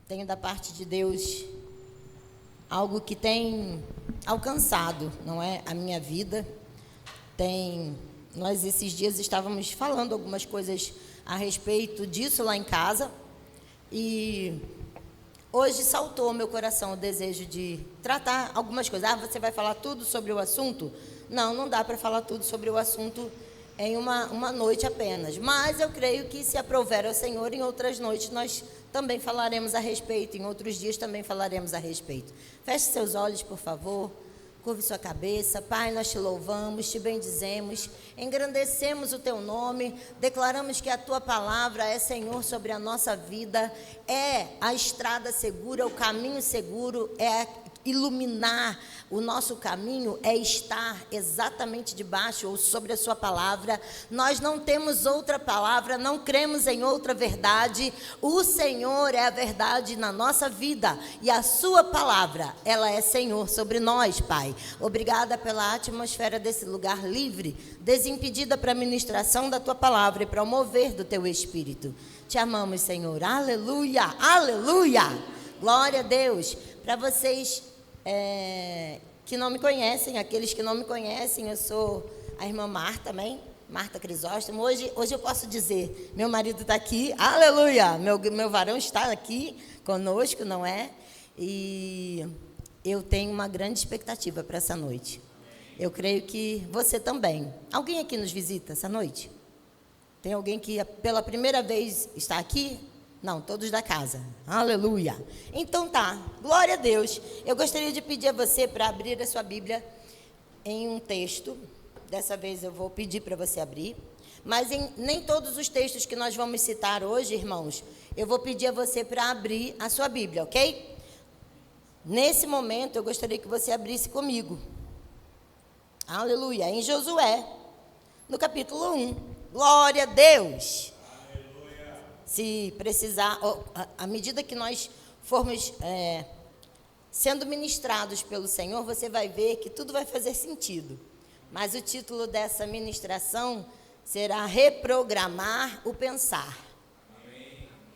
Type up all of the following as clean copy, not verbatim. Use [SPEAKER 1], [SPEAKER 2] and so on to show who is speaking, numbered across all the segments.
[SPEAKER 1] Tenho da parte de Deus algo que tem alcançado, não é, a minha vida. Nós esses dias estávamos falando algumas coisas a respeito disso lá em casa e hoje saltou ao meu coração o desejo de tratar algumas coisas. Você vai falar tudo sobre o assunto? Não dá para falar tudo sobre o assunto em uma noite apenas. Mas eu creio que, se aprouver ao Senhor, em outras noites nós também falaremos a respeito, em outros dias também falaremos a respeito. Feche seus olhos, por favor. Curve sua cabeça. Pai, nós te louvamos, te bendizemos, engrandecemos o teu nome, declaramos que a tua palavra é Senhor sobre a nossa vida, é a estrada segura, o caminho seguro, é iluminar o nosso caminho, é estar exatamente debaixo ou sobre a sua palavra. Nós não temos outra palavra, não cremos em outra verdade. O Senhor é a verdade na nossa vida e a sua palavra, ela é Senhor sobre nós, Pai. Obrigada pela atmosfera desse lugar livre, desimpedida para a ministração da tua palavra e para o mover do teu Espírito. Te amamos, Senhor. Aleluia, aleluia. Glória a Deus. Para vocês que não me conhecem, aqueles que não me conhecem, eu sou a irmã Marta também, Marta Crisóstomo. Hoje eu posso dizer, meu marido está aqui, aleluia, meu varão está aqui conosco, não é? E eu tenho uma grande expectativa para essa noite. Eu creio que você também. Alguém aqui nos visita essa noite? Tem alguém que pela primeira vez está aqui? Não, todos da casa. Aleluia. Então tá, glória a Deus. Eu gostaria de pedir a você para abrir a sua Bíblia em um texto. Dessa vez eu vou pedir para você abrir. Mas nem todos os textos que nós vamos citar hoje, irmãos, eu vou pedir a você para abrir a sua Bíblia, ok? Nesse momento eu gostaria que você abrisse comigo. Aleluia. Em Josué, no capítulo 1. Glória a Deus. Se precisar, à medida que nós formos sendo ministrados pelo Senhor, você vai ver que tudo vai fazer sentido. Mas o título dessa ministração será Reprogramar o Pensar.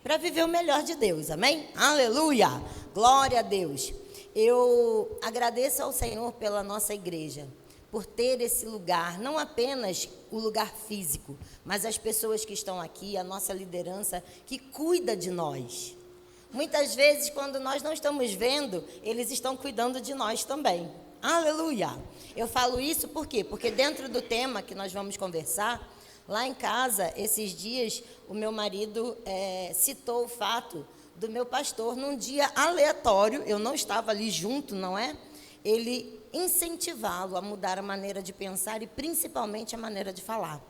[SPEAKER 1] Para viver o melhor de Deus, amém? Aleluia! Glória a Deus! Eu agradeço ao Senhor pela nossa igreja, por ter esse lugar, não apenas o lugar físico, mas as pessoas que estão aqui, a nossa liderança que cuida de nós. Muitas vezes, quando nós não estamos vendo, eles estão cuidando de nós também. Aleluia! Eu falo isso por quê? Porque dentro do tema que nós vamos conversar, lá em casa, esses dias, o meu marido citou o fato do meu pastor, num dia aleatório, eu não estava ali junto, não é? Ele incentivá-lo a mudar a maneira de pensar e principalmente a maneira de falar.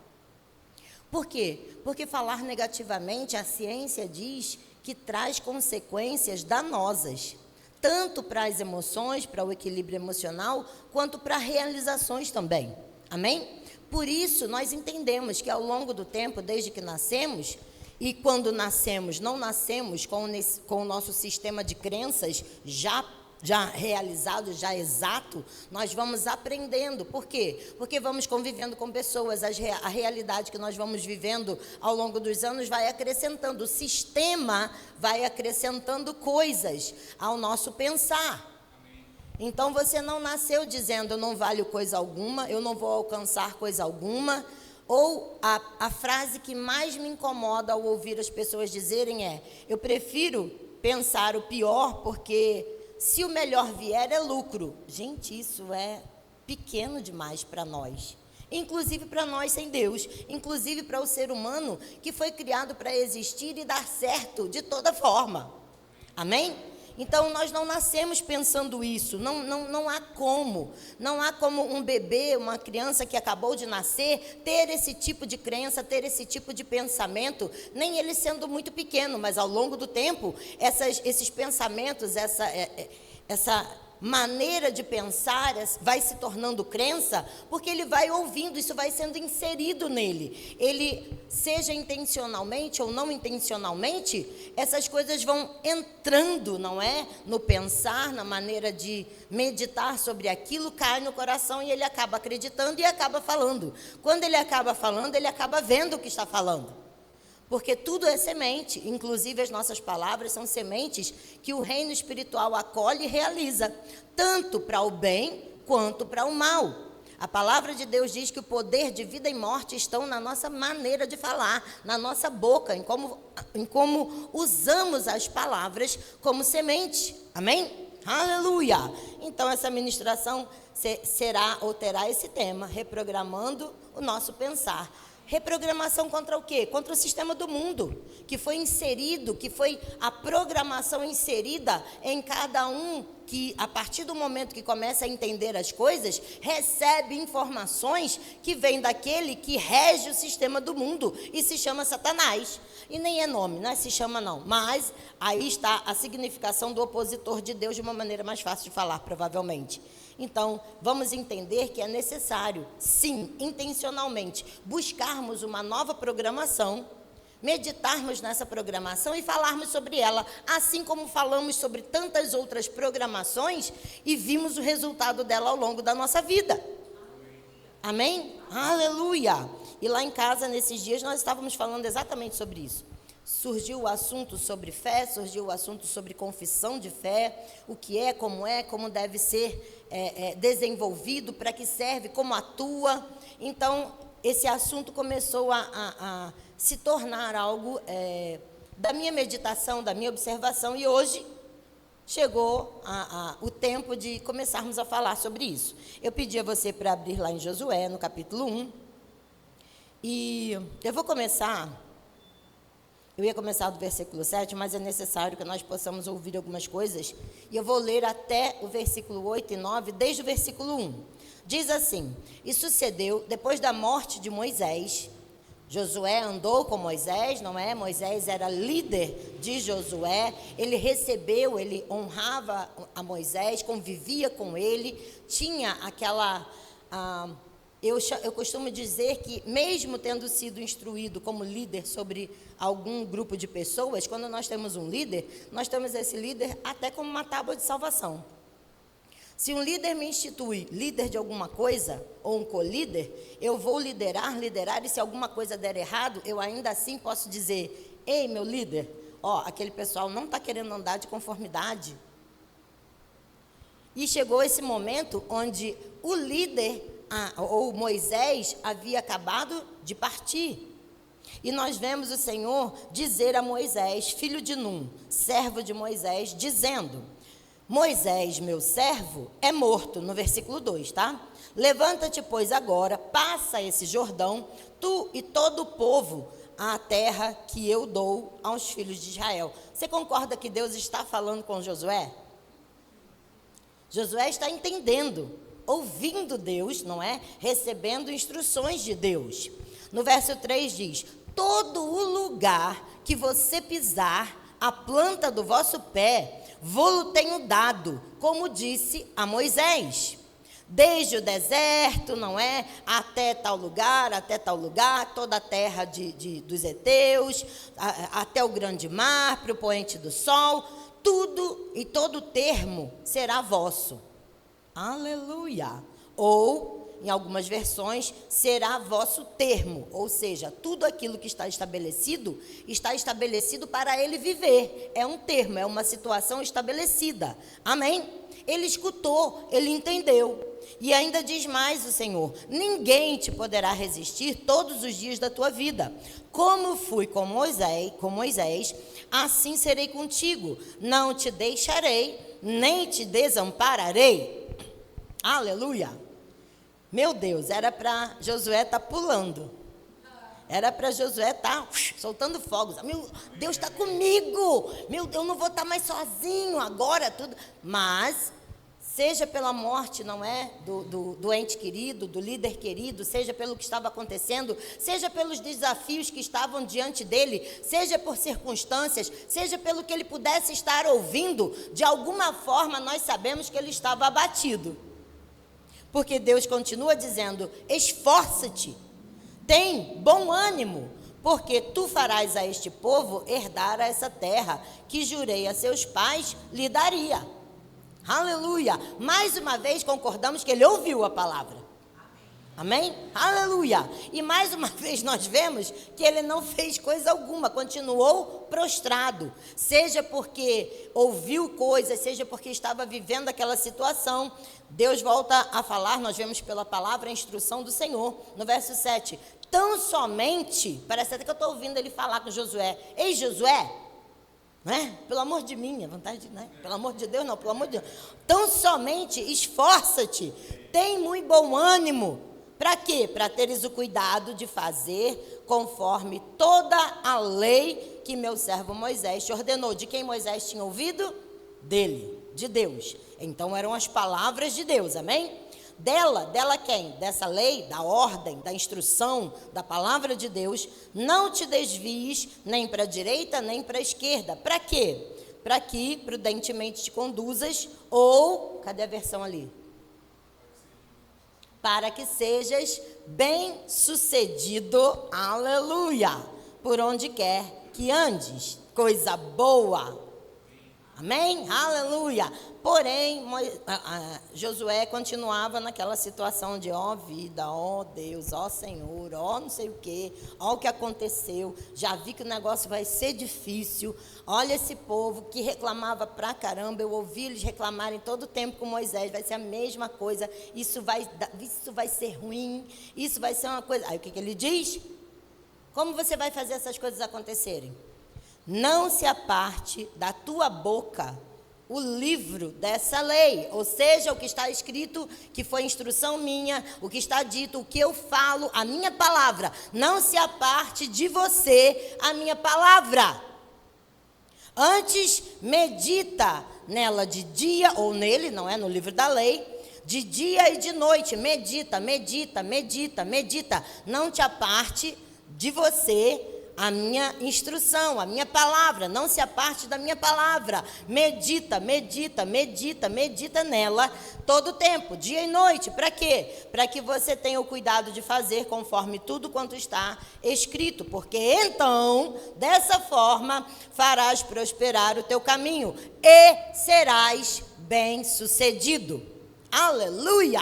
[SPEAKER 1] Por quê? Porque falar negativamente, a ciência diz que traz consequências danosas, tanto para as emoções, para o equilíbrio emocional, quanto para realizações também. Amém? Por isso, nós entendemos que ao longo do tempo, desde que nascemos, e quando nascemos, não nascemos com o nosso sistema de crenças já realizado, já exato, nós vamos aprendendo. Por quê? Porque vamos convivendo com pessoas, a realidade que nós vamos vivendo ao longo dos anos vai acrescentando, o sistema vai acrescentando coisas ao nosso pensar. Então você não nasceu dizendo eu não valho coisa alguma, eu não vou alcançar coisa alguma, ou a frase que mais me incomoda ao ouvir as pessoas dizerem é: eu prefiro pensar o pior porque se o melhor vier é lucro. Gente, isso é pequeno demais para nós. Inclusive para nós sem Deus. Inclusive para o ser humano que foi criado para existir e dar certo de toda forma. Amém? Então, nós não nascemos pensando isso. Não há como. Não há como um bebê, uma criança que acabou de nascer, ter esse tipo de crença, ter esse tipo de pensamento, nem ele sendo muito pequeno, mas ao longo do tempo, esses pensamentos, essa maneira de pensar vai se tornando crença, porque ele vai ouvindo, isso vai sendo inserido nele. Ele, seja intencionalmente ou não intencionalmente, essas coisas vão entrando, não é? No pensar, na maneira de meditar sobre aquilo, cai no coração e ele acaba acreditando e acaba falando. Quando ele acaba falando, ele acaba vendo o que está falando. Porque tudo é semente, inclusive as nossas palavras são sementes que o reino espiritual acolhe e realiza, tanto para o bem quanto para o mal. A palavra de Deus diz que o poder de vida e morte estão na nossa maneira de falar, na nossa boca, em como usamos as palavras como semente. Amém? Aleluia! Então essa ministração será ou terá esse tema, reprogramando o nosso pensar. Reprogramação contra o quê? Contra o sistema do mundo, que foi inserido, que foi a programação inserida em cada um, que a partir do momento que começa a entender as coisas, recebe informações que vêm daquele que rege o sistema do mundo e se chama Satanás. E nem é nome, não é se chama não, mas aí está a significação do opositor de Deus de uma maneira mais fácil de falar, provavelmente. Então, vamos entender que é necessário, sim, intencionalmente, buscarmos uma nova programação, meditarmos nessa programação e falarmos sobre ela, assim como falamos sobre tantas outras programações e vimos o resultado dela ao longo da nossa vida. Amém? Aleluia! E lá em casa, nesses dias, nós estávamos falando exatamente sobre isso. Surgiu o assunto sobre fé, surgiu o assunto sobre confissão de fé, o que é, como deve ser desenvolvido, para que serve, como atua. Então, esse assunto começou a se tornar algo da minha meditação, da minha observação, e hoje chegou o tempo de começarmos a falar sobre isso. Eu pedi a você para abrir lá em Josué, no capítulo 1, e eu vou começar... Eu ia começar do versículo 7, mas é necessário que nós possamos ouvir algumas coisas. E eu vou ler até o versículo 8 e 9, desde o versículo 1. Diz assim: E sucedeu, depois da morte de Moisés, Josué andou com Moisés, não é? Moisés era líder de Josué, ele recebeu, ele honrava a Moisés, convivia com ele, tinha aquela... Eu costumo dizer que, mesmo tendo sido instruído como líder sobre algum grupo de pessoas, quando nós temos um líder, nós temos esse líder até como uma tábua de salvação. Se um líder me institui líder de alguma coisa, ou um co-líder, eu vou liderar, e se alguma coisa der errado, eu ainda assim posso dizer: ei, meu líder, aquele pessoal não está querendo andar de conformidade. E chegou esse momento onde o líder... ou Moisés havia acabado de partir. E nós vemos o Senhor dizer a Moisés, filho de Num, servo de Moisés, dizendo: Moisés, meu servo, é morto, no versículo 2, tá? Levanta-te, pois, agora, passa esse Jordão, tu e todo o povo, à terra que eu dou aos filhos de Israel. Você concorda que Deus está falando com Josué? Josué está entendendo, ouvindo Deus, não é? Recebendo instruções de Deus. No verso 3 diz: todo o lugar que você pisar, a planta do vosso pé, vou-lo tenho dado, como disse a Moisés. Desde o deserto, não é? Até tal lugar, toda a terra dos heteus, até o grande mar, para o poente do sol, tudo e todo termo será vosso. Aleluia! Ou, em algumas versões, será vosso termo, ou seja, tudo aquilo que está estabelecido para ele viver. É um termo, é uma situação estabelecida. Amém? Ele escutou, ele entendeu. E ainda diz mais o Senhor: ninguém te poderá resistir todos os dias da tua vida. Como fui com Moisés, assim serei contigo. Não te deixarei, nem te desampararei. Aleluia! Meu Deus, era para Josué estar pulando. Era para Josué estar soltando fogos. Meu Deus está comigo. Meu Deus, eu não vou estar mais sozinho agora. Tudo. Mas, seja pela morte, não é? Do ente querido, do líder querido, seja pelo que estava acontecendo, seja pelos desafios que estavam diante dele, seja por circunstâncias, seja pelo que ele pudesse estar ouvindo, de alguma forma nós sabemos que ele estava abatido. Porque Deus continua dizendo: esforça-te, tem bom ânimo, porque tu farás a este povo herdar essa terra, que jurei a seus pais lhe daria. Aleluia! Mais uma vez concordamos que ele ouviu a palavra. Amém? Aleluia! E mais uma vez nós vemos que ele não fez coisa alguma, continuou prostrado. Seja porque ouviu coisas, seja porque estava vivendo aquela situação. Deus volta a falar, nós vemos pela palavra a instrução do Senhor. No verso 7, tão somente, parece até que eu estou ouvindo ele falar com Josué. Ei, Josué, né? Pelo amor de mim, a vontade, né? Pelo amor de Deus, não, pelo amor de Deus. Tão somente esforça-te, tem muito bom ânimo. Para quê? Para teres o cuidado de fazer conforme toda a lei que meu servo Moisés te ordenou. De quem Moisés tinha ouvido? Dele, de Deus. Então eram as palavras de Deus, amém? Dela quem? Dessa lei, da ordem, da instrução, da palavra de Deus. Não te desvies nem para a direita nem para a esquerda. Para quê? Para que prudentemente te conduzas, ou, cadê a versão ali? Para que sejas bem-sucedido, aleluia, por onde quer que andes, coisa boa, amém? Aleluia. Porém, Josué continuava naquela situação de, ó vida, ó Deus, ó Senhor, ó não sei o quê, ó o que aconteceu, já vi que o negócio vai ser difícil, olha esse povo que reclamava pra caramba, eu ouvi eles reclamarem todo o tempo com Moisés, vai ser a mesma coisa, isso vai ser ruim, isso vai ser uma coisa. Aí o que ele diz? Como você vai fazer essas coisas acontecerem? Não se aparte da tua boca o livro dessa lei, ou seja, o que está escrito, que foi instrução minha, o que está dito, o que eu falo, a minha palavra, não se aparte de você a minha palavra. Antes, medita nela de dia, ou nele, não é no livro da lei, de dia e de noite, medita, medita, medita, medita, não te aparte de você a minha instrução, a minha palavra, não se aparte da minha palavra, medita, medita, medita, medita nela todo o tempo, dia e noite, para quê? Para que você tenha o cuidado de fazer conforme tudo quanto está escrito, porque então, dessa forma, farás prosperar o teu caminho e serás bem-sucedido. Aleluia!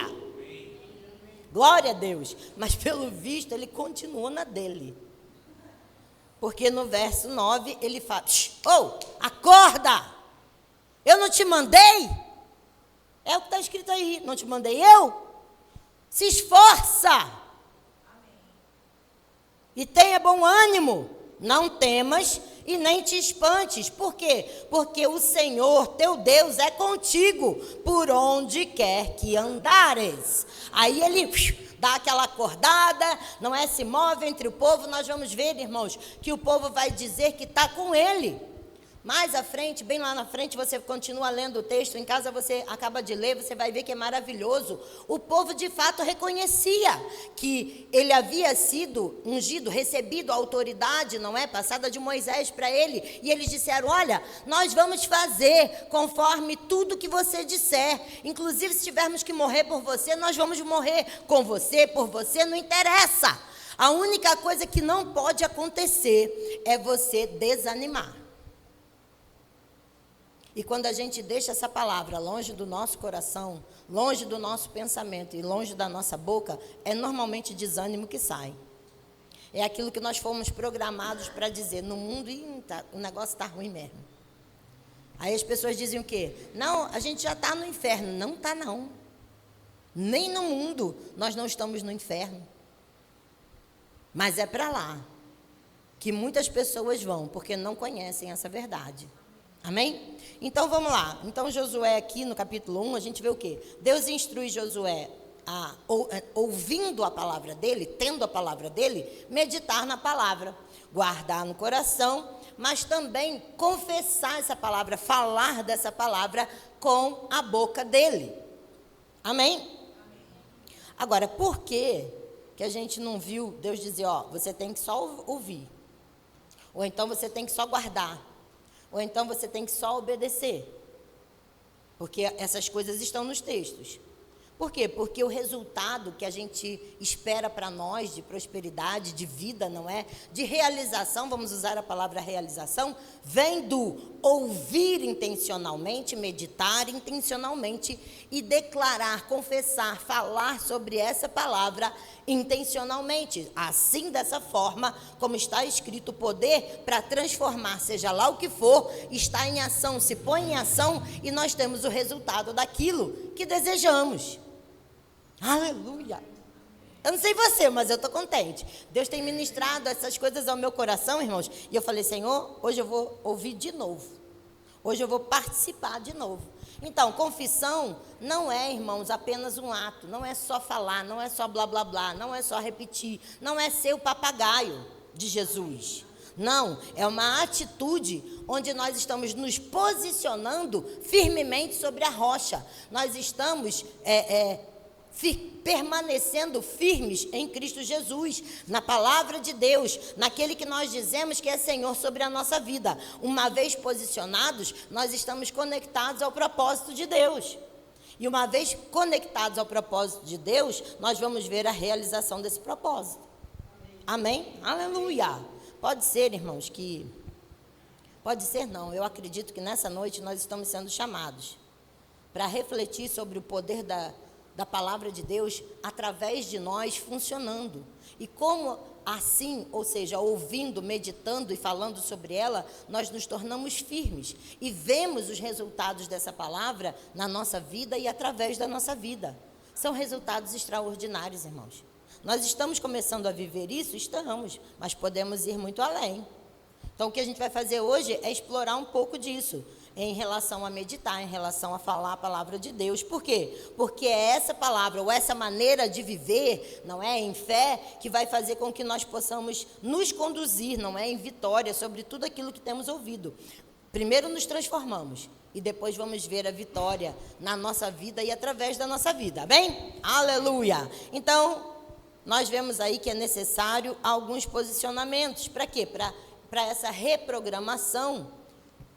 [SPEAKER 1] Glória a Deus! Mas pelo visto, ele continuou na dele. Porque no verso 9 ele fala, acorda, eu não te mandei? É o que está escrito aí, não te mandei eu? Se esforça. E tenha bom ânimo, não temas e nem te espantes. Por quê? Porque o Senhor, teu Deus, é contigo, por onde quer que andares. Aí ele dá aquela acordada, não é? Se move entre o povo. Nós vamos ver, irmãos, que o povo vai dizer que está com ele. Mais à frente, bem lá na frente, você continua lendo o texto, em casa você acaba de ler, você vai ver que é maravilhoso. O povo de fato reconhecia que ele havia sido ungido, recebido a autoridade, não é? Passada de Moisés para ele. E eles disseram, olha, nós vamos fazer conforme tudo que você disser. Inclusive, se tivermos que morrer por você, nós vamos morrer com você, por você, não interessa. A única coisa que não pode acontecer é você desanimar. E quando a gente deixa essa palavra longe do nosso coração, longe do nosso pensamento e longe da nossa boca, é normalmente desânimo que sai. É aquilo que nós fomos programados para dizer no mundo, o negócio está ruim mesmo. Aí as pessoas dizem o quê? Não, a gente já está no inferno. Não está, não. Nem no mundo nós não estamos no inferno. Mas é para lá que muitas pessoas vão, porque não conhecem essa verdade. Amém? Então vamos lá. Então Josué aqui no capítulo 1, a gente vê o quê? Deus instrui Josué a, ouvindo a palavra dele, tendo a palavra dele, meditar na palavra, guardar no coração, mas também confessar essa palavra, falar dessa palavra com a boca dele. Amém? Agora, por que a gente não viu Deus dizer, ó, você tem que só ouvir, ou então você tem que só guardar, ou então você tem que só obedecer? Porque essas coisas estão nos textos. Por quê? Porque o resultado que a gente espera para nós de prosperidade, de vida, não é? De realização, vamos usar a palavra realização, vem do ouvir intencionalmente, meditar intencionalmente e declarar, confessar, falar sobre essa palavra intencionalmente. Assim, dessa forma, como está escrito, o poder para transformar, seja lá o que for, está em ação, se põe em ação e nós temos o resultado daquilo que desejamos. Aleluia! Eu não sei você, mas eu estou contente. Deus tem ministrado essas coisas ao meu coração, irmãos. E eu falei, Senhor, hoje eu vou ouvir de novo. Hoje eu vou participar de novo. Então, confissão não é, irmãos, apenas um ato. Não é só falar, não é só blá, blá, blá. Não é só repetir. Não é ser o papagaio de Jesus. Não, é uma atitude onde nós estamos nos posicionando firmemente sobre a rocha. Nós estamos permanecendo firmes em Cristo Jesus, na palavra de Deus, naquele que nós dizemos que é Senhor sobre a nossa vida. Uma vez posicionados, nós estamos conectados ao propósito de Deus. E uma vez conectados ao propósito de Deus, nós vamos ver a realização desse propósito. Amém? Aleluia! Pode ser, irmãos, que... Pode ser não, eu acredito que nessa noite nós estamos sendo chamados para refletir sobre o poder da palavra de Deus através de nós funcionando. E como assim, ou seja, ouvindo, meditando e falando sobre ela, nós nos tornamos firmes e vemos os resultados dessa palavra na nossa vida e através da nossa vida. São resultados extraordinários, irmãos. Nós estamos começando a viver isso? Estamos, mas podemos ir muito além. Então, o que a gente vai fazer hoje é explorar um pouco disso, em relação a meditar, em relação a falar a palavra de Deus. Por quê? Porque é essa palavra, ou essa maneira de viver, não é, em fé, que vai fazer com que nós possamos nos conduzir, não é, em vitória sobre tudo aquilo que temos ouvido. Primeiro nos transformamos, e depois vamos ver a vitória na nossa vida e através da nossa vida, bem? Aleluia! Então, nós vemos aí que é necessário alguns posicionamentos. Para quê? Para essa reprogramação,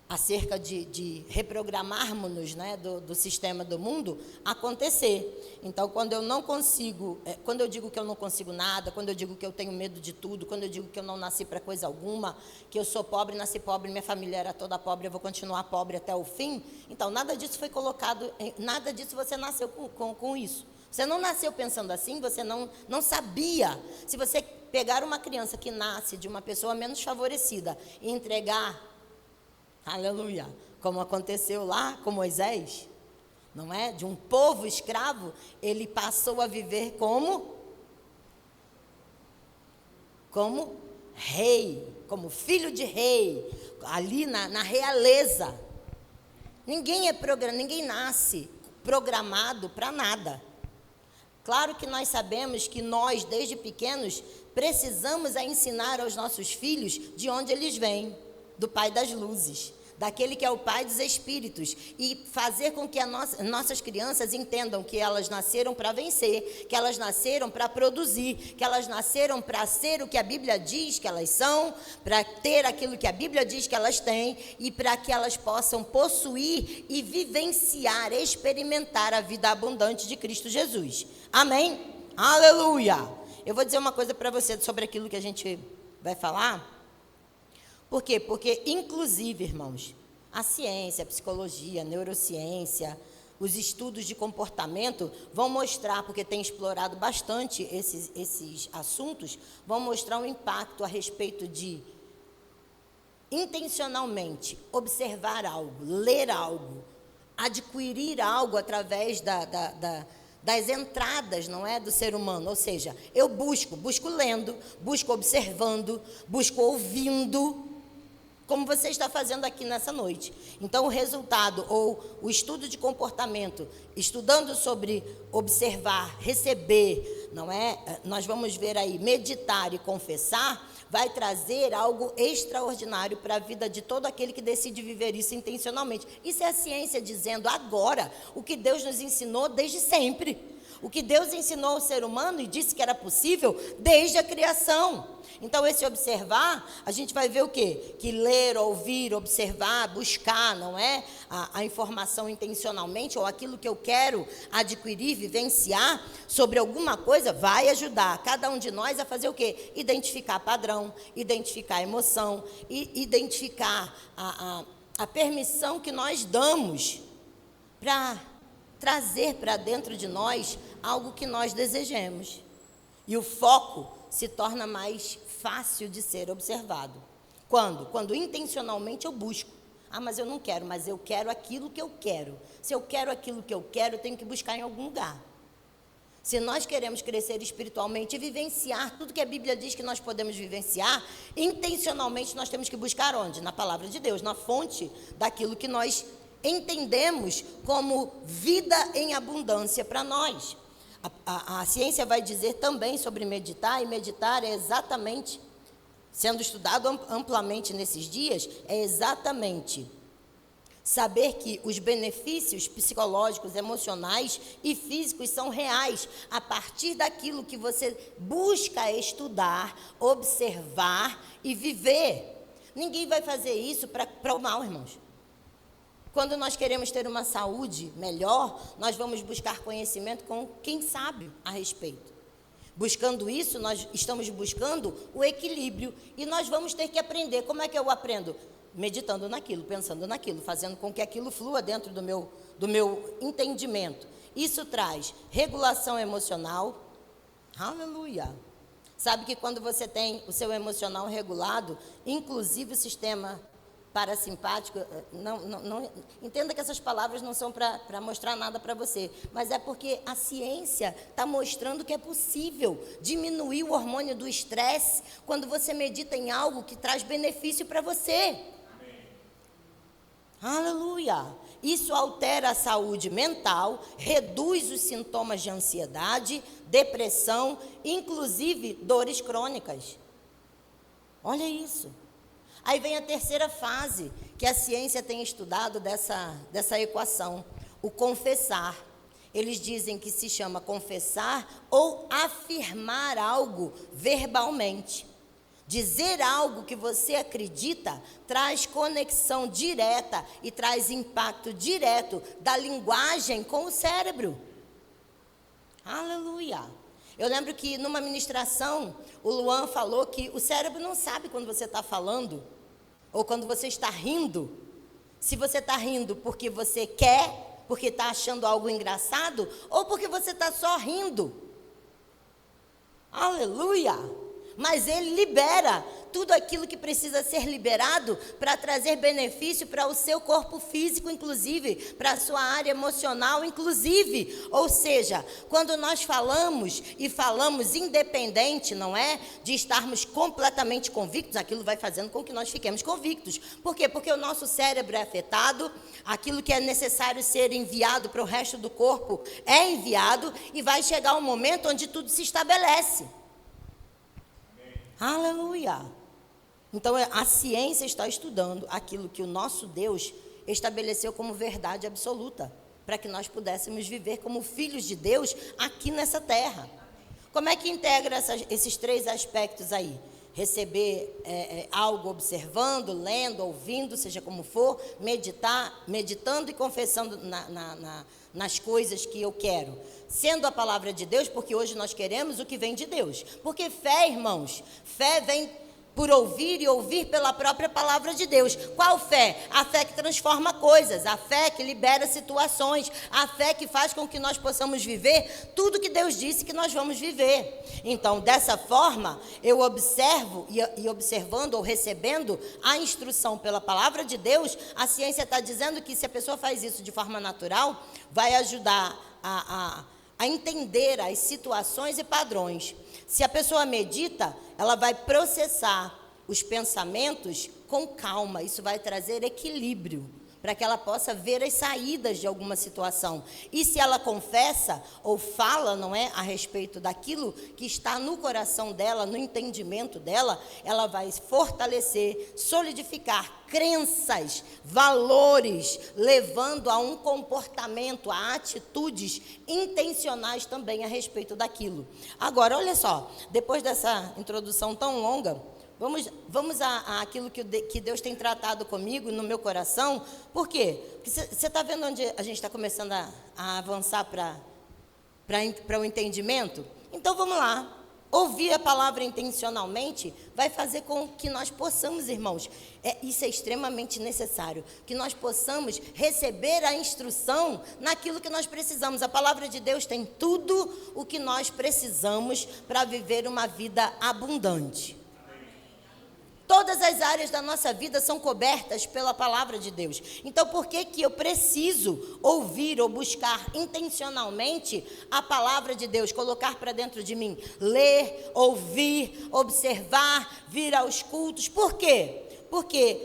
[SPEAKER 1] acerca de reprogramarmos-nos, né, do sistema do mundo, acontecer. Então, quando eu não consigo, quando eu digo que eu não consigo nada, quando eu digo que eu tenho medo de tudo, quando eu digo que eu não nasci para coisa alguma, que eu sou pobre, nasci pobre, minha família era toda pobre, eu vou continuar pobre até o fim, então, nada disso foi colocado, nada disso você nasceu com isso. Você não nasceu pensando assim, você não sabia. Se você pegar uma criança que nasce de uma pessoa menos favorecida e entregar, aleluia, como aconteceu lá com Moisés, não é? De um povo escravo, ele passou a viver como rei, como filho de rei, ali na realeza. Ninguém nasce programado para nada. Claro que nós sabemos que nós, desde pequenos, precisamos ensinar aos nossos filhos de onde eles vêm, do Pai das luzes, daquele que é o Pai dos Espíritos, e fazer com que nossas crianças entendam que elas nasceram para vencer, que elas nasceram para produzir, que elas nasceram para ser o que a Bíblia diz que elas são, para ter aquilo que a Bíblia diz que elas têm, e para que elas possam possuir e vivenciar, experimentar a vida abundante de Cristo Jesus. Amém? Aleluia! Eu vou dizer uma coisa para você sobre aquilo que a gente vai falar. Por quê? Porque, inclusive, irmãos, a ciência, a psicologia, a neurociência, os estudos de comportamento vão mostrar, porque tem explorado bastante esses assuntos, vão mostrar um impacto a respeito de intencionalmente observar algo, ler algo, adquirir algo através das entradas, não é, do ser humano. Ou seja, eu busco lendo, busco observando, busco ouvindo, como você está fazendo aqui nessa noite. Então, o resultado, ou o estudo de comportamento, estudando sobre observar, receber, não é? Nós vamos ver aí, meditar e confessar, vai trazer algo extraordinário para a vida de todo aquele que decide viver isso intencionalmente. Isso é a ciência dizendo agora o que Deus nos ensinou desde sempre. O que Deus ensinou ao ser humano e disse que era possível desde a criação. Então, esse observar, a gente vai ver o quê? Que ler, ouvir, observar, buscar, não é? A informação intencionalmente, ou aquilo que eu quero adquirir, vivenciar sobre alguma coisa, vai ajudar cada um de nós a fazer o quê? Identificar padrão, identificar emoção, e identificar a permissão que nós damos para trazer para dentro de nós algo que nós desejemos. E o foco se torna mais fácil de ser observado. Quando? Quando intencionalmente eu busco. Mas eu não quero, mas eu quero aquilo que eu quero. Se eu quero aquilo que eu quero, eu tenho que buscar em algum lugar. Se nós queremos crescer espiritualmente e vivenciar tudo que a Bíblia diz que nós podemos vivenciar, intencionalmente nós temos que buscar onde? Na palavra de Deus, na fonte daquilo que nós entendemos como vida em abundância para nós. A ciência vai dizer também sobre meditar, e meditar é exatamente, sendo estudado amplamente nesses dias, é exatamente saber que os benefícios psicológicos, emocionais e físicos são reais, a partir daquilo que você busca estudar, observar e viver. Ninguém vai fazer isso para o mal, irmãos. Quando nós queremos ter uma saúde melhor, nós vamos buscar conhecimento com quem sabe a respeito. Buscando isso, nós estamos buscando o equilíbrio. E nós vamos ter que aprender. Como é que eu aprendo? Meditando naquilo, pensando naquilo, fazendo com que aquilo flua dentro do meu entendimento. Isso traz regulação emocional. Aleluia! Sabe que quando você tem o seu emocional regulado, inclusive o sistema parasimpático, não, entenda que essas palavras não são para mostrar nada para você, mas é porque a ciência está mostrando que é possível diminuir o hormônio do estresse quando você medita em algo que traz benefício para você. Amém. Aleluia! Isso altera a saúde mental, reduz os sintomas de ansiedade, depressão, inclusive dores crônicas. Olha isso. Aí vem a terceira fase, que a ciência tem estudado dessa equação, o confessar. Eles dizem que se chama confessar ou afirmar algo verbalmente. Dizer algo que você acredita traz conexão direta e traz impacto direto da linguagem com o cérebro. Aleluia! Eu lembro que numa ministração, o Luan falou que o cérebro não sabe quando você está falando ou quando você está rindo. Se você está rindo porque você quer, porque está achando algo engraçado, ou porque você está só rindo. Aleluia! Mas ele libera tudo aquilo que precisa ser liberado para trazer benefício para o seu corpo físico, inclusive, para a sua área emocional, inclusive. Ou seja, quando nós falamos, e falamos independente, não é? De estarmos completamente convictos, aquilo vai fazendo com que nós fiquemos convictos. Por quê? Porque o nosso cérebro é afetado, aquilo que é necessário ser enviado para o resto do corpo é enviado, e vai chegar um momento onde tudo se estabelece. Aleluia! Então, a ciência está estudando aquilo que o nosso Deus estabeleceu como verdade absoluta, para que nós pudéssemos viver como filhos de Deus aqui nessa terra. Como é que integra esses três aspectos aí? Receber algo observando, lendo, ouvindo, seja como for, meditando e confessando nas coisas que eu quero. Sendo a palavra de Deus, porque hoje nós queremos o que vem de Deus. Porque fé, irmãos, fé vem por ouvir e ouvir pela própria palavra de Deus. Qual fé? A fé que transforma coisas, a fé que libera situações, a fé que faz com que nós possamos viver tudo que Deus disse que nós vamos viver. Então, dessa forma, eu observo e observando ou recebendo a instrução pela palavra de Deus, a ciência está dizendo que se a pessoa faz isso de forma natural, vai ajudar a entender as situações e padrões. Se a pessoa medita, ela vai processar os pensamentos com calma. Isso vai trazer equilíbrio para que ela possa ver as saídas de alguma situação. E se ela confessa ou fala, não é, a respeito daquilo que está no coração dela, no entendimento dela, ela vai fortalecer, solidificar crenças, valores, levando a um comportamento, a atitudes intencionais também a respeito daquilo. Agora, olha só, depois dessa introdução tão longa, vamos a aquilo que Deus tem tratado comigo, no meu coração. Por quê? Porque você está vendo onde a gente está começando a avançar para o entendimento? Então, vamos lá. Ouvir a palavra intencionalmente vai fazer com que nós possamos, irmãos, isso é extremamente necessário, que nós possamos receber a instrução naquilo que nós precisamos. A palavra de Deus tem tudo o que nós precisamos para viver uma vida abundante. Todas as áreas da nossa vida são cobertas pela palavra de Deus. Então, por que eu preciso ouvir ou buscar intencionalmente a palavra de Deus, colocar para dentro de mim? Ler, ouvir, observar, vir aos cultos. Por quê?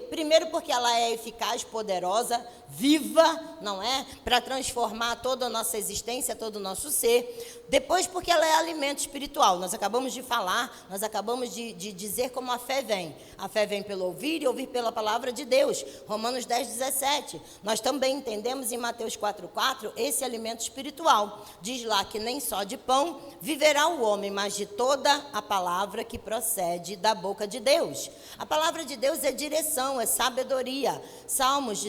[SPEAKER 1] Primeiro, porque ela é eficaz, poderosa, viva, não é? Para transformar toda a nossa existência, todo o nosso ser. Depois, porque ela é alimento espiritual. Nós acabamos de falar, nós acabamos de dizer como a fé vem. A fé vem pelo ouvir e ouvir pela palavra de Deus. Romanos 10:17. Nós também entendemos em Mateus 4:4 esse alimento espiritual. Diz lá que nem só de pão viverá o homem, mas de toda a palavra que procede da boca de Deus. A palavra de Deus é direção, é sabedoria. Salmos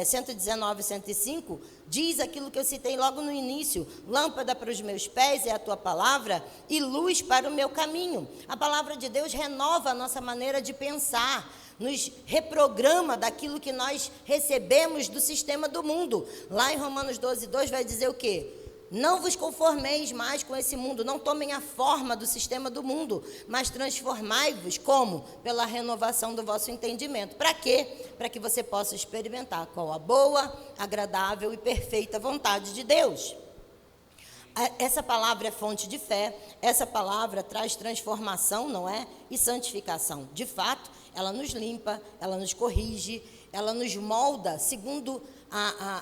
[SPEAKER 1] 119, 105 diz aquilo que eu citei logo no início: lâmpada para os meus pés é a tua palavra e luz para o meu caminho. A palavra de Deus renova a nossa maneira de pensar, nos reprograma daquilo que nós recebemos do sistema do mundo. Lá em Romanos 12:2 vai dizer o quê? Não vos conformeis mais com esse mundo, não tomem a forma do sistema do mundo, mas transformai-vos como? Pela renovação do vosso entendimento. Para quê? Para que você possa experimentar qual a boa, agradável e perfeita vontade de Deus. Essa palavra é fonte de fé, essa palavra traz transformação, não é? E santificação. De fato, ela nos limpa, ela nos corrige, ela nos molda segundo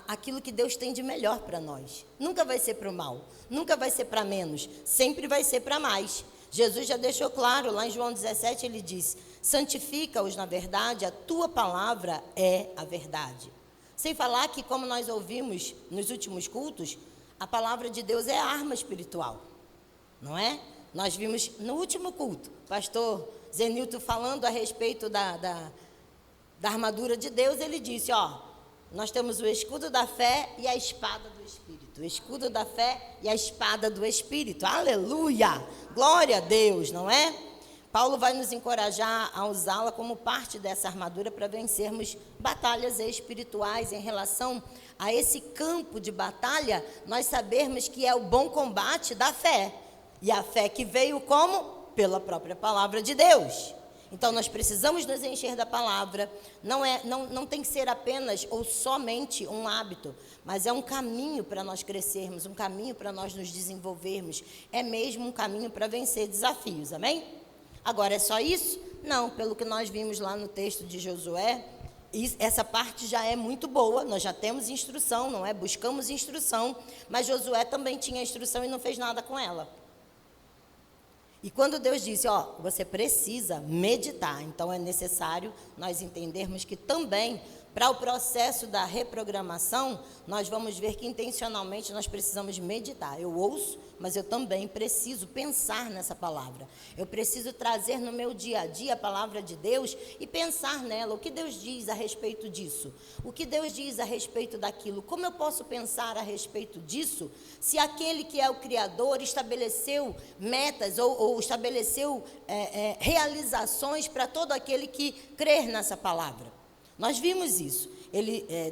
[SPEAKER 1] aquilo que Deus tem de melhor para nós. Nunca vai ser para o mal, nunca vai ser para menos, sempre vai ser para mais. Jesus já deixou claro, lá em João 17, ele diz: santifica-os na verdade, a tua palavra é a verdade. Sem falar que, como nós ouvimos nos últimos cultos, a palavra de Deus é arma espiritual, não é? Nós vimos no último culto, pastor Zenilton falando a respeito da armadura de Deus, ele disse, nós temos o escudo da fé e a espada do Espírito. O escudo da fé e a espada do Espírito. Aleluia! Glória a Deus, não é? Paulo vai nos encorajar a usá-la como parte dessa armadura para vencermos batalhas espirituais em relação a esse campo de batalha, nós sabermos que é o bom combate da fé. E a fé que veio como? Pela própria palavra de Deus. Então, nós precisamos nos encher da palavra. Não tem que ser apenas ou somente um hábito, mas é um caminho para nós crescermos, um caminho para nós nos desenvolvermos. É mesmo um caminho para vencer desafios, amém? Agora, é só isso? Não, pelo que nós vimos lá no texto de Josué, essa parte já é muito boa, nós já temos instrução, não é? Buscamos instrução, mas Josué também tinha instrução e não fez nada com ela. E quando Deus disse, você precisa meditar, então é necessário nós entendermos que também, para o processo da reprogramação, nós vamos ver que intencionalmente nós precisamos meditar. Eu ouço, mas eu também preciso pensar nessa palavra. Eu preciso trazer no meu dia a dia a palavra de Deus e pensar nela. O que Deus diz a respeito disso? O que Deus diz a respeito daquilo? Como eu posso pensar a respeito disso se aquele que é o Criador estabeleceu metas ou estabeleceu realizações para todo aquele que crer nessa palavra? Nós vimos isso.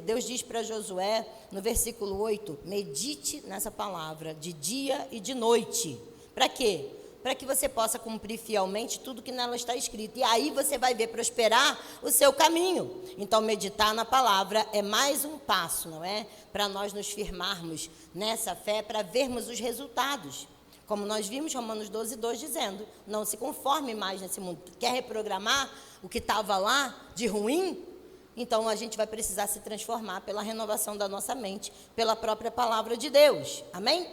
[SPEAKER 1] Deus diz para Josué, no versículo 8, medite nessa palavra de dia e de noite. Para quê? Para que você possa cumprir fielmente tudo que nela está escrito. E aí você vai ver prosperar o seu caminho. Então, meditar na palavra é mais um passo, não é? Para nós nos firmarmos nessa fé, para vermos os resultados. Como nós vimos, Romanos 12:2 dizendo, não se conforme mais nesse mundo. Quer reprogramar o que estava lá de ruim? Então, a gente vai precisar se transformar pela renovação da nossa mente, pela própria palavra de Deus. Amém?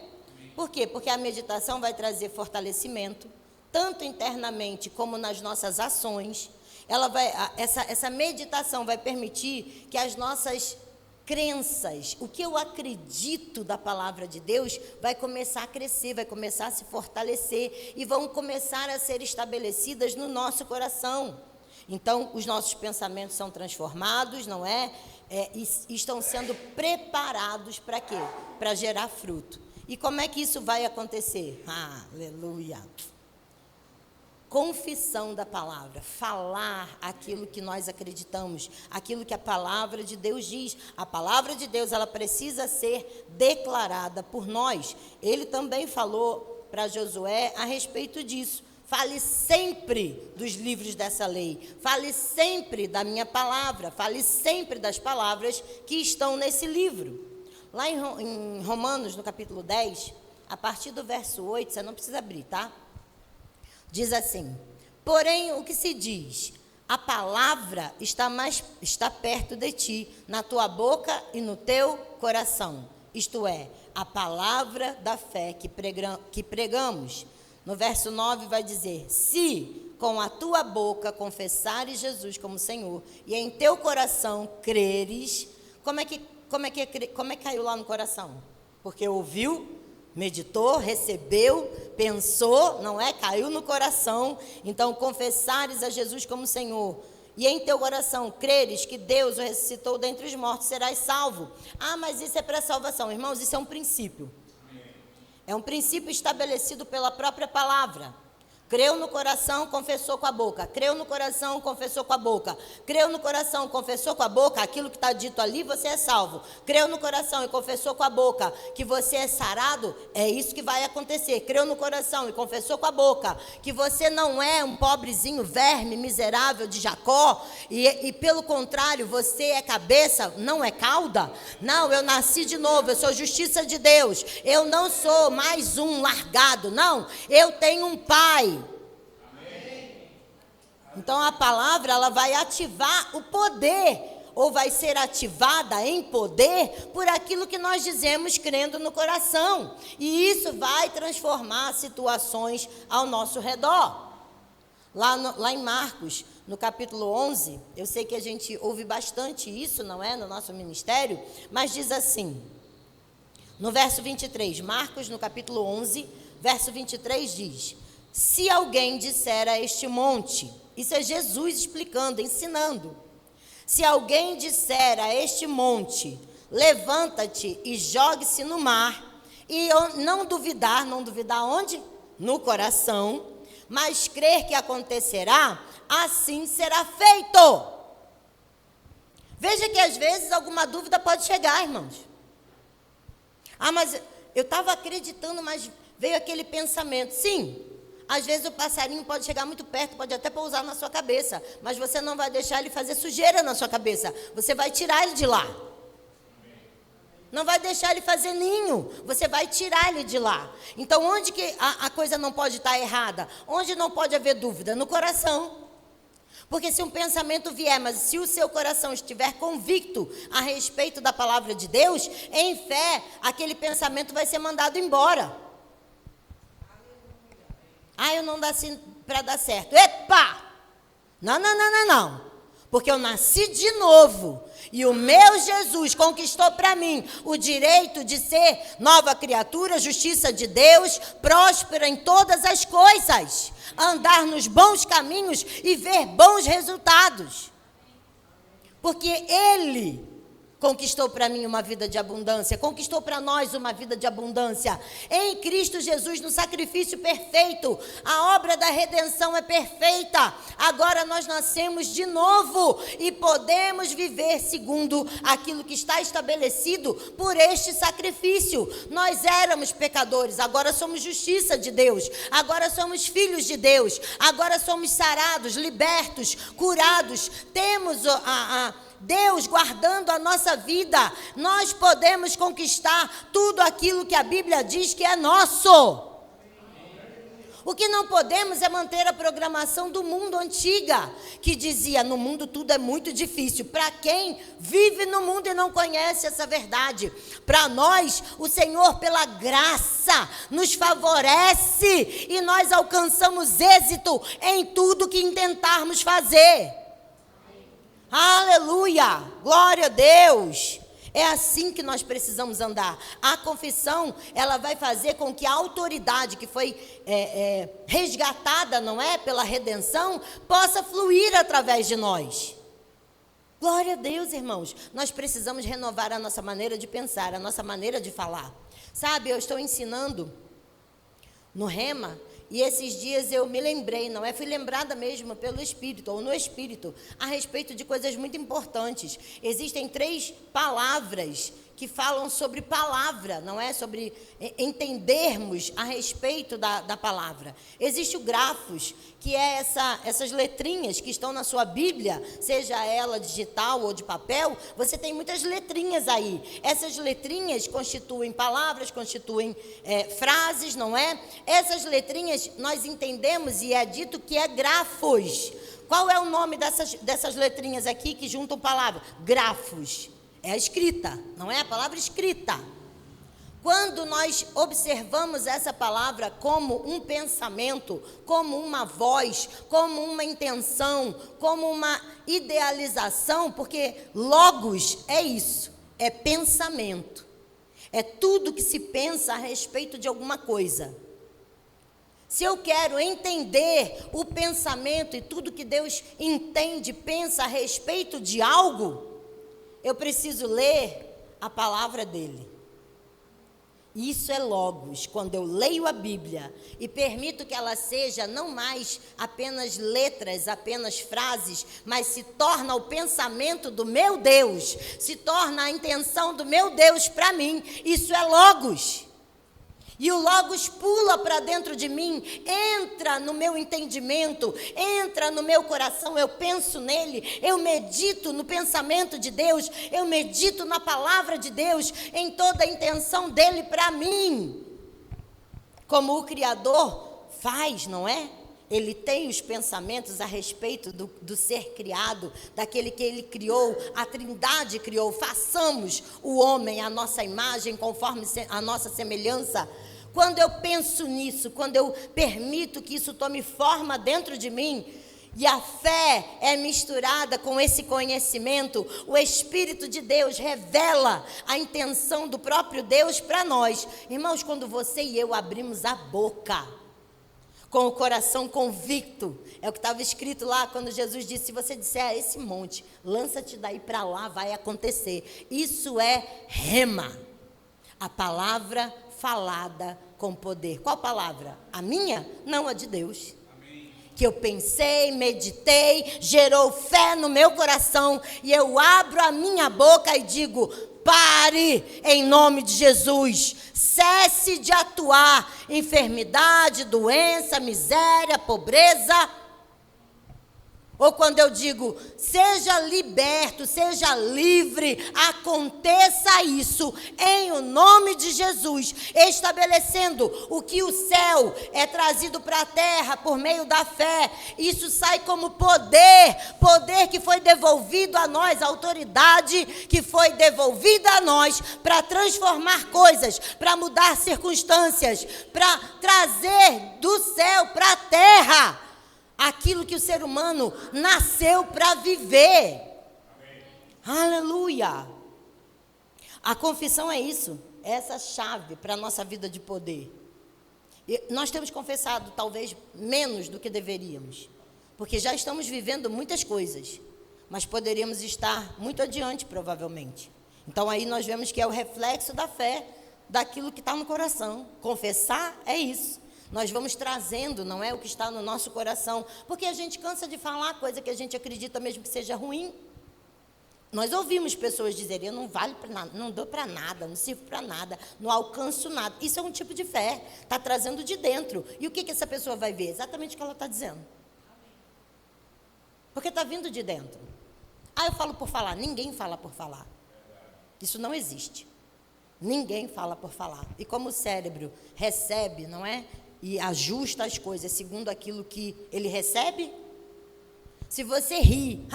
[SPEAKER 1] Por quê? Porque a meditação vai trazer fortalecimento, tanto internamente como nas nossas ações. Essa meditação vai permitir que as nossas crenças, o que eu acredito da palavra de Deus, vai começar a crescer, vai começar a se fortalecer e vão começar a ser estabelecidas no nosso coração. Então, os nossos pensamentos são transformados, não é? E estão sendo preparados para quê? Para gerar fruto. E como é que isso vai acontecer? Aleluia! Confissão da palavra, falar aquilo que nós acreditamos, aquilo que a palavra de Deus diz. A palavra de Deus, ela precisa ser declarada por nós. Ele também falou para Josué a respeito disso. Fale sempre dos livros dessa lei, fale sempre da minha palavra, fale sempre das palavras que estão nesse livro. Lá em Romanos, no capítulo 10, a partir do verso 8, você não precisa abrir, tá? Diz assim: porém, o que se diz? A palavra está perto de ti, na tua boca e no teu coração. Isto é, a palavra da fé que pregamos. No verso 9 vai dizer: se com a tua boca confessares Jesus como Senhor e em teu coração creres. Como é que caiu lá no coração? Porque ouviu, meditou, recebeu, pensou, não é? Caiu no coração. Então, confessares a Jesus como Senhor e em teu coração creres que Deus o ressuscitou dentre os mortos, serás salvo. Mas isso é para salvação. Irmãos, isso é um princípio. É um princípio estabelecido pela própria palavra. Creu no coração, confessou com a boca. Creu no coração, confessou com a boca. Creu no coração, confessou com a boca. Aquilo que está dito ali, você é salvo. Creu no coração e confessou com a boca que você é sarado, é isso que vai acontecer. Creu no coração e confessou com a boca que você não é um pobrezinho, verme, miserável de Jacó. E pelo contrário, você é cabeça, não é cauda. Não, eu nasci de novo, eu sou justiça de Deus. Eu não sou mais um largado, não. Eu tenho um pai. Então, a palavra, ela vai ativar o poder, ou vai ser ativada em poder por aquilo que nós dizemos crendo no coração. E isso vai transformar situações ao nosso redor. Lá em Marcos, no capítulo 11, eu sei que a gente ouve bastante isso, não é? No nosso ministério, mas diz assim, no verso 23, Marcos, no capítulo 11, verso 23 diz: se alguém disser a este monte, isso é Jesus explicando, ensinando. Se alguém disser a este monte, levanta-te e jogue-se no mar, e não duvidar onde? No coração, mas crer que acontecerá, assim será feito. Veja que às vezes alguma dúvida pode chegar, irmãos. Mas eu estava acreditando, mas veio aquele pensamento. Sim. Às vezes o passarinho pode chegar muito perto, pode até pousar na sua cabeça, mas você não vai deixar ele fazer sujeira na sua cabeça. Você vai tirar ele de lá. Não vai deixar ele fazer ninho, você vai tirar ele de lá. Então, onde que a coisa não pode estar errada? Onde não pode haver dúvida? No coração. Porque se um pensamento vier, mas se o seu coração estiver convicto a respeito da palavra de Deus, em fé, aquele pensamento vai ser mandado embora. Eu não nasci para dar certo. Epa! Não. Porque eu nasci de novo. E o meu Jesus conquistou para mim o direito de ser nova criatura, justiça de Deus, próspera em todas as coisas. Andar nos bons caminhos e ver bons resultados. Porque Ele conquistou para mim uma vida de abundância, conquistou para nós uma vida de abundância. Em Cristo Jesus, no sacrifício perfeito, a obra da redenção é perfeita. Agora nós nascemos de novo e podemos viver segundo aquilo que está estabelecido por este sacrifício. Nós éramos pecadores, agora somos justiça de Deus, agora somos filhos de Deus, agora somos sarados, libertos, curados, temos Deus guardando a nossa vida, nós podemos conquistar tudo aquilo que a Bíblia diz que é nosso. O que não podemos é manter a programação do mundo antiga, que dizia, no mundo tudo é muito difícil. Para quem vive no mundo e não conhece essa verdade. Para nós, o Senhor, pela graça, nos favorece e nós alcançamos êxito em tudo que intentarmos fazer. Aleluia! Glória a Deus! É assim que nós precisamos andar. A confissão, ela vai fazer com que a autoridade que foi resgatada, não é? Pela redenção, possa fluir através de nós. Glória a Deus, irmãos. Nós precisamos renovar a nossa maneira de pensar, a nossa maneira de falar. Sabe, eu estou ensinando no Rema, e esses dias eu me lembrei, não é? Fui lembrada mesmo pelo Espírito, ou no Espírito, a respeito de coisas muito importantes. Existem 3 palavras que falam sobre palavra, não é? Sobre entendermos a respeito da palavra. Existe o grafos, que é essas letrinhas que estão na sua Bíblia, seja ela digital ou de papel, você tem muitas letrinhas aí. Essas letrinhas constituem palavras, constituem frases, não é? Essas letrinhas nós entendemos e é dito que é grafos. Qual é o nome dessas letrinhas aqui que juntam palavras? Grafos. É a escrita, não é a palavra escrita. Quando nós observamos essa palavra como um pensamento, como uma voz, como uma intenção, como uma idealização, porque logos é isso, é pensamento. É tudo que se pensa a respeito de alguma coisa. Se eu quero entender o pensamento e tudo que Deus entende, pensa a respeito de algo, eu preciso ler a palavra dele. Isso é logos. Quando eu leio a Bíblia e permito que ela seja não mais apenas letras, apenas frases, mas se torna o pensamento do meu Deus, se torna a intenção do meu Deus para mim, isso é logos. E o logos pula para dentro de mim, entra no meu entendimento, entra no meu coração, eu penso nele, eu medito no pensamento de Deus, eu medito na palavra de Deus, em toda a intenção dele para mim. Como o Criador faz, não é? Ele tem os pensamentos a respeito do ser criado, daquele que ele criou, a Trindade criou. Façamos o homem à nossa imagem, conforme a nossa semelhança. Quando eu penso nisso, quando eu permito que isso tome forma dentro de mim, e a fé é misturada com esse conhecimento, o Espírito de Deus revela a intenção do próprio Deus para nós. Irmãos, quando você e eu abrimos a boca, com o coração convicto, é o que estava escrito lá quando Jesus disse, se você disser a esse monte, lança-te daí para lá, vai acontecer. Isso é rema, a palavra falada com poder. Qual palavra? A minha? Não, a de Deus. Amém. Que eu pensei, meditei, gerou fé no meu coração, e eu abro a minha boca e digo, pare em nome de Jesus, cesse de atuar, enfermidade, doença, miséria, pobreza. Ou quando eu digo, seja liberto, seja livre, aconteça isso em o nome de Jesus, estabelecendo o que o céu é trazido para a terra por meio da fé. Isso sai como poder que foi devolvido a nós, autoridade que foi devolvida a nós para transformar coisas, para mudar circunstâncias, para trazer do céu para a terra aquilo que o ser humano nasceu para viver. Amém. Aleluia. A confissão é isso, é essa chave para a nossa vida de poder. E nós temos confessado talvez menos do que deveríamos, porque já estamos vivendo muitas coisas, mas poderíamos estar muito adiante provavelmente. Então aí nós vemos que é o reflexo da fé, daquilo que está no coração. Confessar é isso. Nós vamos trazendo, não é, o que está no nosso coração, porque a gente cansa de falar coisa que a gente acredita mesmo que seja ruim. Nós ouvimos pessoas dizerem, eu não valho para nada, não dou para nada, não sirvo para nada, não alcanço nada. Isso é um tipo de fé, está trazendo de dentro. E o que essa pessoa vai ver? Exatamente o que ela está dizendo. Porque está vindo de dentro. Ah, eu falo por falar. Ninguém fala por falar. Isso não existe. Ninguém fala por falar. E como o cérebro recebe, não é? e ajusta as coisas segundo aquilo que ele recebe? Se você ri,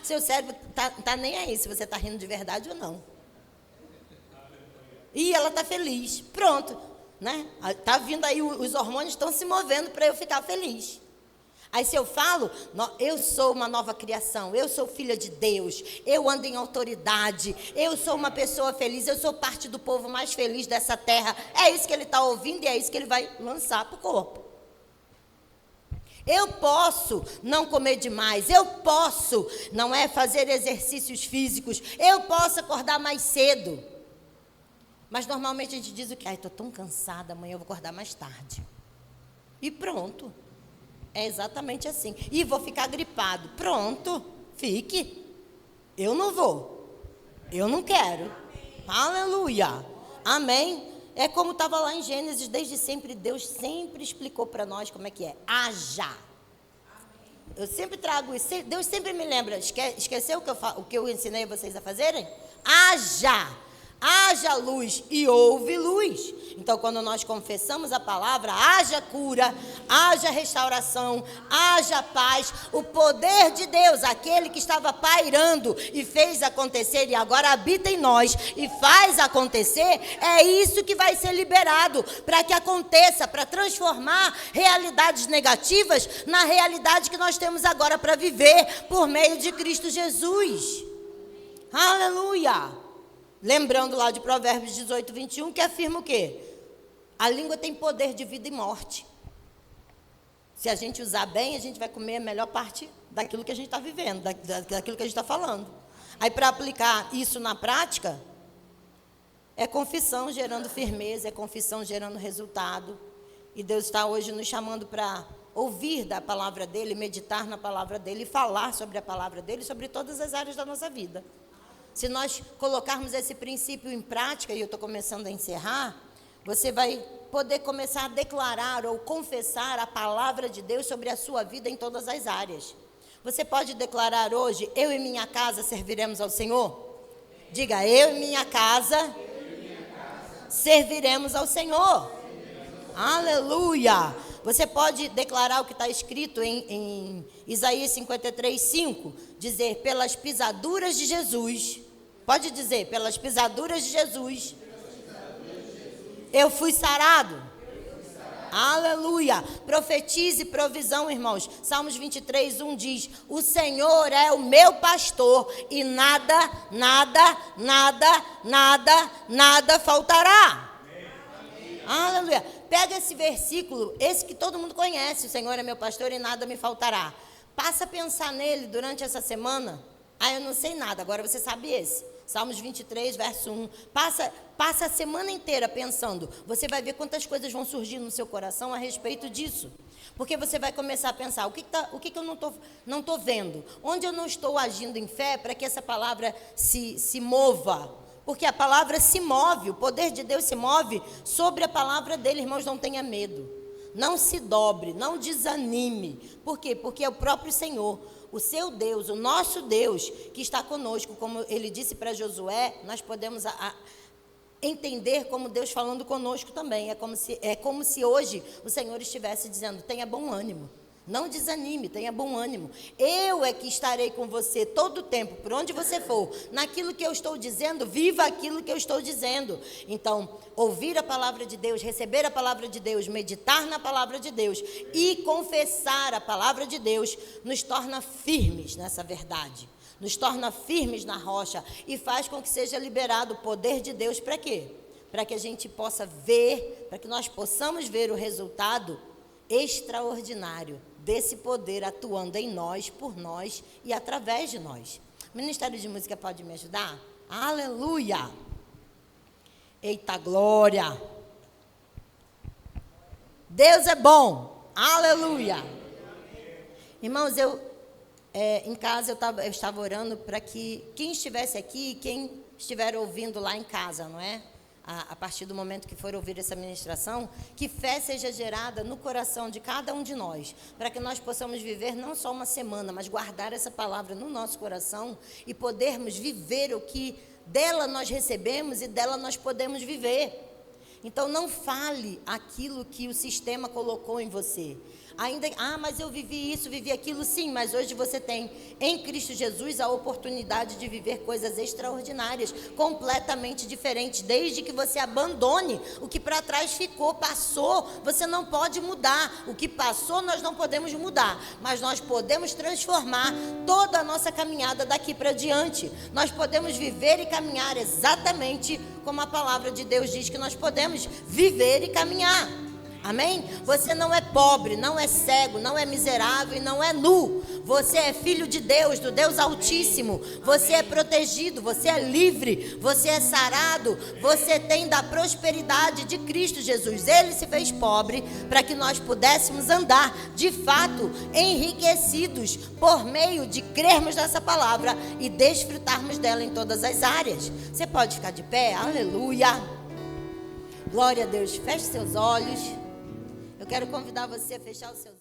[SPEAKER 1] seu cérebro tá nem aí se você está rindo de verdade ou não. E ela está feliz, pronto, né? Tá vindo aí, os hormônios estão se movendo para eu ficar feliz. Aí se eu falo, eu sou uma nova criação, eu sou filha de Deus, eu ando em autoridade, eu sou uma pessoa feliz, eu sou parte do povo mais feliz dessa terra. É isso que ele está ouvindo e é isso que ele vai lançar para o corpo. Eu posso não comer demais, eu posso não fazer exercícios físicos, eu posso acordar mais cedo. Mas normalmente a gente diz o quê? Estou tão cansada, amanhã eu vou acordar mais tarde. E pronto. É exatamente assim. E vou ficar gripado. Pronto, fique. Eu não vou. Eu não quero. Aleluia. Amém. É como estava lá em Gênesis, desde sempre, Deus sempre explicou para nós como é que é. Haja. Eu sempre trago isso. Deus sempre me lembra. Esqueceu o que eu ensinei vocês a fazerem? Haja. Haja luz e houve luz. Então, quando nós confessamos a palavra, haja cura, haja restauração, haja paz. O poder de Deus, aquele que estava pairando e fez acontecer e agora habita em nós e faz acontecer, é isso que vai ser liberado para que aconteça, para transformar realidades negativas na realidade que nós temos agora para viver por meio de Cristo Jesus. Aleluia! Lembrando lá de Provérbios 18, 21, que afirma o quê? A língua tem poder de vida e morte. Se a gente usar bem, a gente vai comer a melhor parte daquilo que a gente está vivendo, daquilo que a gente está falando. Aí, para aplicar isso na prática, é confissão gerando firmeza, é confissão gerando resultado. E Deus está hoje nos chamando para ouvir da palavra dEle, meditar na palavra dEle, e falar sobre a palavra dEle, sobre todas as áreas da nossa vida. Se nós colocarmos esse princípio em prática, e eu estou começando a encerrar, você vai poder começar a declarar ou confessar a palavra de Deus sobre a sua vida em todas as áreas. Você pode declarar hoje, eu e minha casa serviremos ao Senhor? Diga, eu e minha casa serviremos ao Senhor. Aleluia! Você pode declarar o que está escrito em Isaías 53, 5, dizer, pelas pisaduras de Jesus, pode dizer, pelas pisaduras de Jesus, eu fui sarado. Aleluia! Profetize provisão, irmãos. Salmos 23, 1 diz, o Senhor é o meu pastor e nada faltará. Aleluia! Pega esse versículo, esse que todo mundo conhece, o Senhor é meu pastor e nada me faltará. Passa a pensar nele durante essa semana. Eu não sei nada, agora você sabe esse. Salmos 23, verso 1. Passa a semana inteira pensando. Você vai ver quantas coisas vão surgir no seu coração a respeito disso. Porque você vai começar a pensar, o que eu não estou vendo? Onde eu não estou agindo em fé para que essa palavra se mova? Porque a palavra se move, o poder de Deus se move sobre a palavra dele. Irmãos, não tenha medo. Não se dobre, não desanime. Por quê? Porque é o próprio Senhor, o seu Deus, o nosso Deus, que está conosco. Como ele disse para Josué, nós podemos entender como Deus falando conosco também. É como se hoje o Senhor estivesse dizendo, tenha bom ânimo. Não desanime, tenha bom ânimo. Eu é que estarei com você todo o tempo, por onde você for. Naquilo que eu estou dizendo, viva aquilo que eu estou dizendo. Então, ouvir a palavra de Deus, receber a palavra de Deus, meditar na palavra de Deus e confessar a palavra de Deus, nos torna firmes nessa verdade. Nos torna firmes na rocha e faz com que seja liberado o poder de Deus para quê? Para que a gente possa ver, para que nós possamos ver o resultado extraordinário desse poder atuando em nós, por nós e através de nós. O Ministério de Música pode me ajudar? Aleluia! Eita glória! Deus é bom! Aleluia! Irmãos, em casa eu estava orando para que quem estivesse aqui, quem estiver ouvindo lá em casa, não é? A partir do momento que for ouvir essa ministração, que fé seja gerada no coração de cada um de nós, para que nós possamos viver não só uma semana, mas guardar essa palavra no nosso coração e podermos viver o que dela nós recebemos e dela nós podemos viver. Então não fale aquilo que o sistema colocou em você. Ainda, mas eu vivi isso, vivi aquilo, sim, mas hoje você tem em Cristo Jesus a oportunidade de viver coisas extraordinárias, completamente diferentes, desde que você abandone o que para trás ficou, passou, você não pode mudar. O que passou nós não podemos mudar, mas nós podemos transformar toda a nossa caminhada daqui para diante. Nós podemos viver e caminhar exatamente como a palavra de Deus diz que nós podemos viver e caminhar. Amém? Você não é pobre, não é cego, não é miserável e não é nu. Você é filho de Deus, do Deus Altíssimo. Você é protegido, você é livre, você é sarado. Você tem da prosperidade de Cristo Jesus. Ele se fez pobre para que nós pudéssemos andar, de fato, enriquecidos por meio de crermos nessa palavra e desfrutarmos dela em todas as áreas. Você pode ficar de pé? Aleluia! Glória a Deus. Feche seus olhos. Eu quero convidar você a fechar os seus olhos.